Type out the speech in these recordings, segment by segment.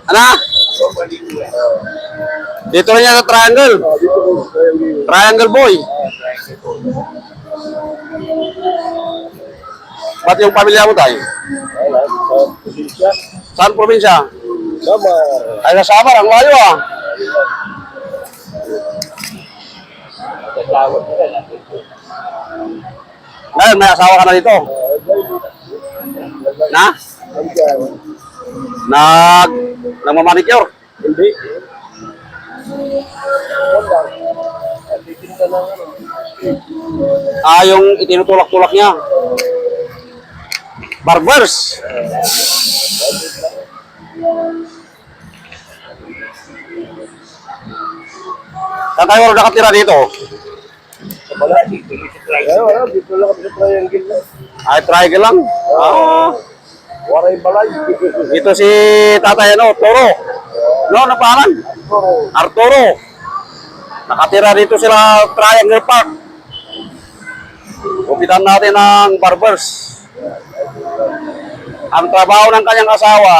Ano? Dito rin yan sa triangle. Triangle boy. Ba't yung pamilya mo tayo? Saan probinsya? Ay, sa Samar. Ang layo ah. Ngayon, may asawa ka na dito? Na? Nagmamanicure? Hindi. Yung itinutulak-tulak niya. Barbers. Saan tayo nakatira dito? Dito lang kami sa triangle. Ay, triangle lang? Waray balay. Ito si Tatay Toro. No, ano pangalan? Arturo. Nakatira dito sila Triangle Park. Upitan natin ng barbers. Ang trabaho ng kanyang asawa,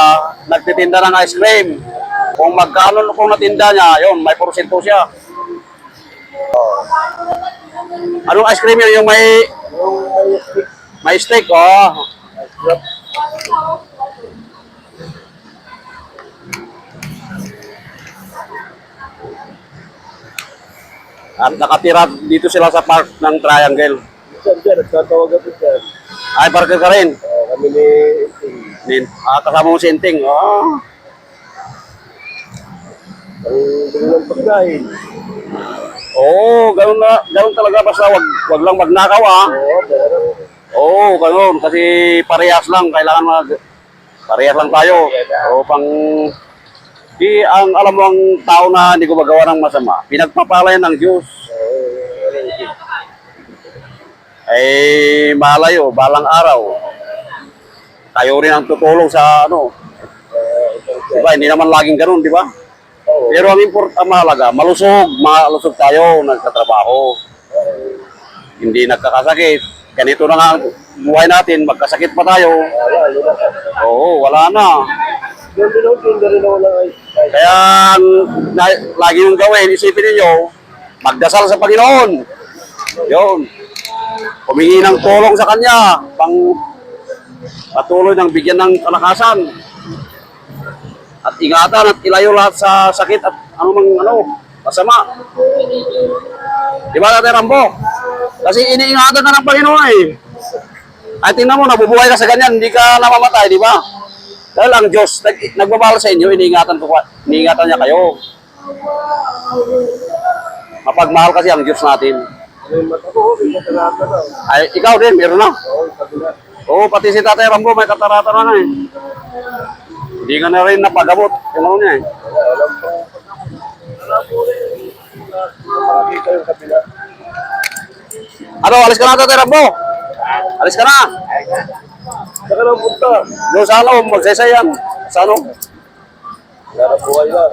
nagtitinda ng ice cream. Kung magkano kung natinda niya, yun, may porsyento siya. Anong ice cream yun? Yung may steak, oh. At nakatira dito sila sa park ng Triangle. Diyan, nagtatawag ako dyan. Ay, parker ka rin. Kami ni Kasama mo si Inting. ang bilang pagkain. Ganun talaga. Basta wag lang magnakaw ganun. Kasi parehas lang. Parehas lang tayo. Ang alam mo ang tao na hindi gumagawa ng masama, pinagpapalayan ng Diyos. Ay malayo, balang araw. Tayo rin ang tutulong sa diba, hindi naman laging ganun, di ba? Pero ang mahalaga, malusog tayo nagtatrabaho. Hindi nagkakasakit. Ganito na nga ang buhay natin, magkasakit pa tayo. Wala na. Kaya lagi yung gawin, isipin niyo, magdasal sa Panginoon. Yun. Humingi ng tulong sa Kanya, patuloy ng bigyan ng kalakasan. At ingatan at ilayo lahat sa sakit at masama. Di ba, Tatay Rambo? Kasi iniingatan ka ng Panginoon eh. Ay, tingnan mo, nabubuhay ka sa ganyan, hindi ka namamatay, di ba? Dahil ang Diyos, nagmamahal sa inyo, iniingatan niya kayo. Mapagmahal kasi ang Diyos natin. Ay, ikaw din, meron na. Pati si Tatay Rambo, may katarata na eh. Hindi ka na rin napagamot. Yung niya eh. Alis ka na, Tatay Rambo? Alis ka na? Saka lang punta. Doon sa magsasayan. Sa Buhay na.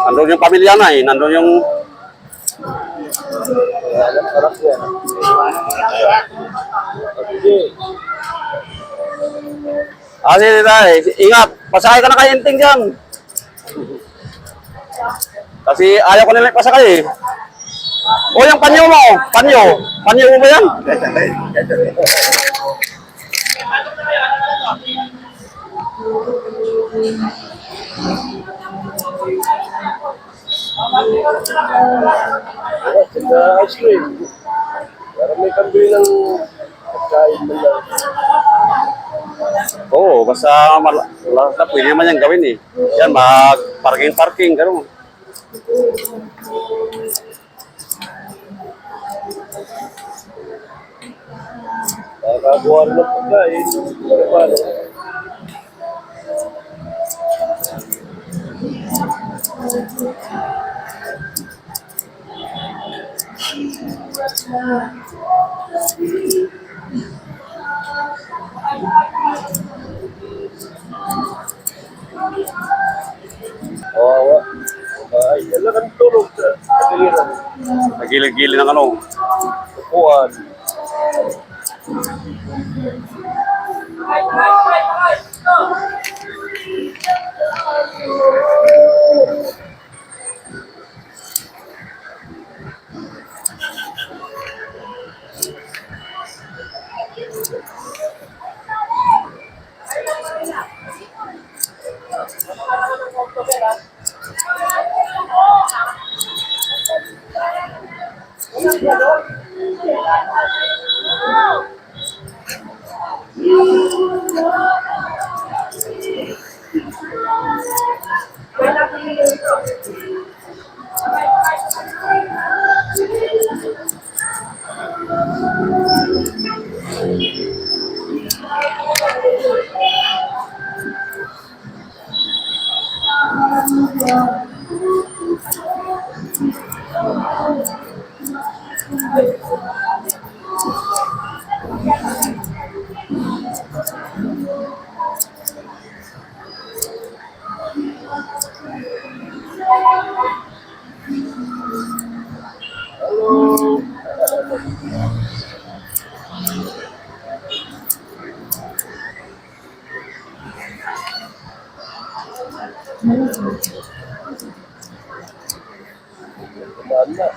Nandun yung pamilya na eh. Nandun yung... Sarap yan. Sige tayo. Ingat. Pasakay ka na kay Inting dyan. Kasi ayaw ko nila pasakay eh. Yung panyo mo. Panyo mo ba yan? Ice cream. Para may kambing ng pagkain mo lang. Basta pwede naman yan gawin eh. Yan, mag-parking, gano'n. Nakakakuha rin ng pagkain. Paano? Ay, yan lang ang tulog sa kagiliran. Nagilid-gilid ng Upuan. Kumaan na.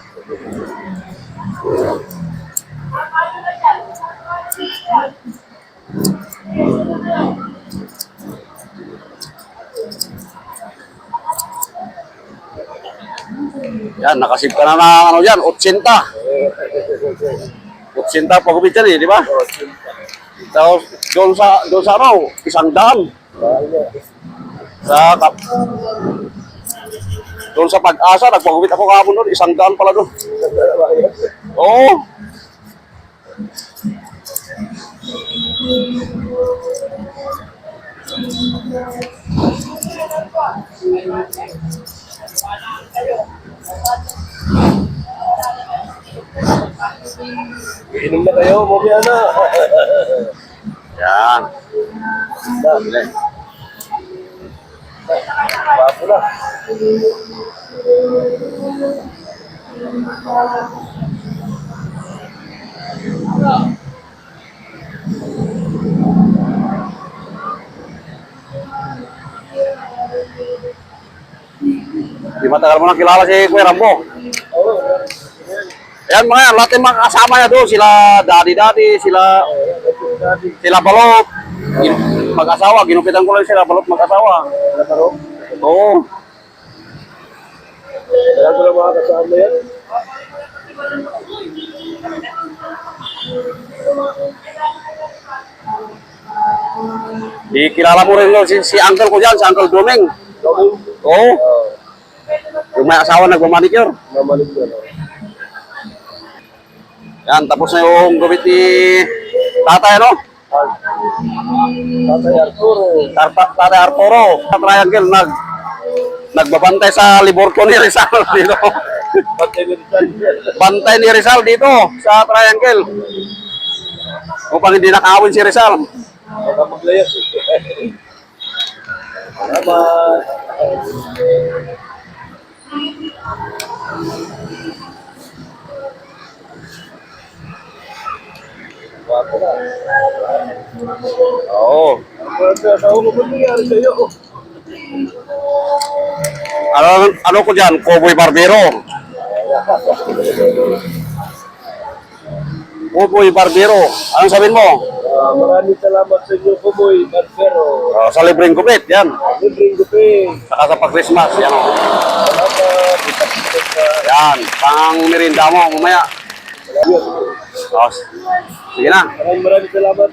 Yan, nakasip ka na ng ano yan, 80. 80 pagubit yan eh, di ba? Tapos doon sa ano, 100. Sa doon sa Pag-asa, nagpagubit ako kahapon doon, 100 pala doon. Oo. Inom na kayo, mamaya na. Yan. Bili. Bapo na. Di matagal mo nang kilala si Kuya Rambo. Oo. Ayan mga yan, lahat yung mga kasama niya doon, sila Daddy, sila Balot. Mag-asawa, ginupitan ko lang sila Balot mag-asawa. Nakarong. Oo. Kaya ko lang mga kasama yan. Kilala mo rin doon si uncle ko dyan, si Uncle Doming. Gawin. Oo. Yung may asawa nagmamanicure. Mamalik ko na. Yan, tapos na yung gawit ni tatay, ano? Tatay Arturo. Tatay Arturo. Sa triangle, nagbabantay sa Liborto ni Rizal dito. Patay na rin. Bantay ni Rizal dito sa triangle. Upang hindi nakawin si Rizal. Baka maglayas. Salamat. Bapo na. Oo. Sa ulo mo nangyari sa'yo. Ano ko dyan? Cowboy Barbero. Cowboy Barbero. Anong sabihin mo? Maraming salamat sa inyo, Kumoy Barbero. Sa libreng gupit, yan. Libreng gupi. Saka sa pag-Christmas, yan o. Salamat. Yan, pang merinda mo, mamaya. Salamat. Oh, sige na. Maraming salamat.